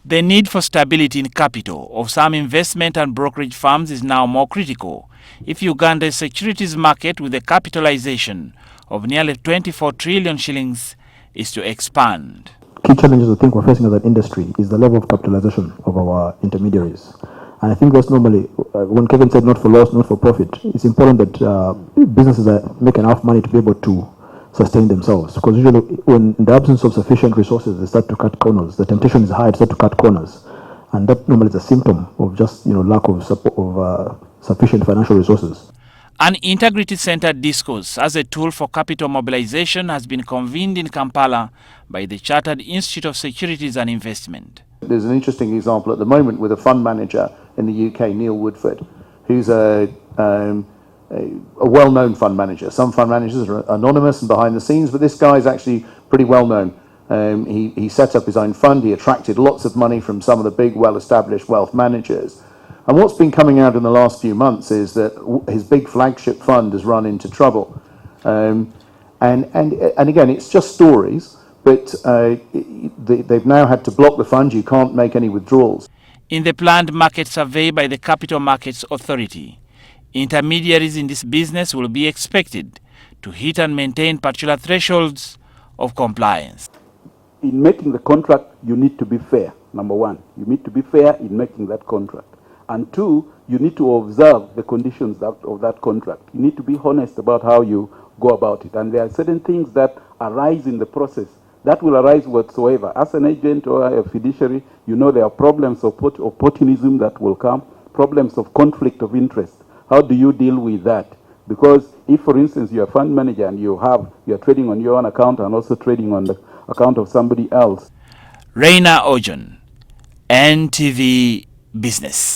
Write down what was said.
The need for stability in capital of some investment and brokerage firms is now more critical if Uganda's securities market, with a capitalization of nearly 24 trillion shillings, is to expand. Key challenges I think we're facing as an industry is the level of capitalization of our intermediaries. And I think that's normally, when Kevin said not for loss, not for profit, it's important that businesses make enough money to be able to sustain themselves. Because usually when in the absence of sufficient resources, they start to cut corners. The temptation is high to start to cut corners. And that normally is a symptom of just lack of support of sufficient financial resources. An integrity-centered discourse as a tool for capital mobilization has been convened in Kampala by the Chartered Institute of Securities and Investment. There's an interesting example at the moment with a fund manager in the UK, Neil Woodford, who's a well-known fund manager. Some fund managers are anonymous and behind the scenes, but this guy is actually pretty well-known. He set up his own fund. He attracted lots of money from some of the big, well-established wealth managers. And what's been coming out in the last few months is that his big flagship fund has run into trouble. And again, it's just stories, but they've now had to block the fund. You can't make any withdrawals. In the planned market survey by the Capital Markets Authority, intermediaries in this business will be expected to hit and maintain particular thresholds of compliance. In making the contract, you need to be fair, number one. You need to be fair in making that contract. And two, you need to observe the conditions of that contract. You need to be honest about how you go about it. And there are certain things that arise in the process that will arise whatsoever. As an agent or a fiduciary, there are problems of opportunism that will come, problems of conflict of interest. How do you deal with that? Because if, for instance, you're a fund manager and you're trading on your own account and also trading on the account of somebody else. Reina Ojon, NTV Business.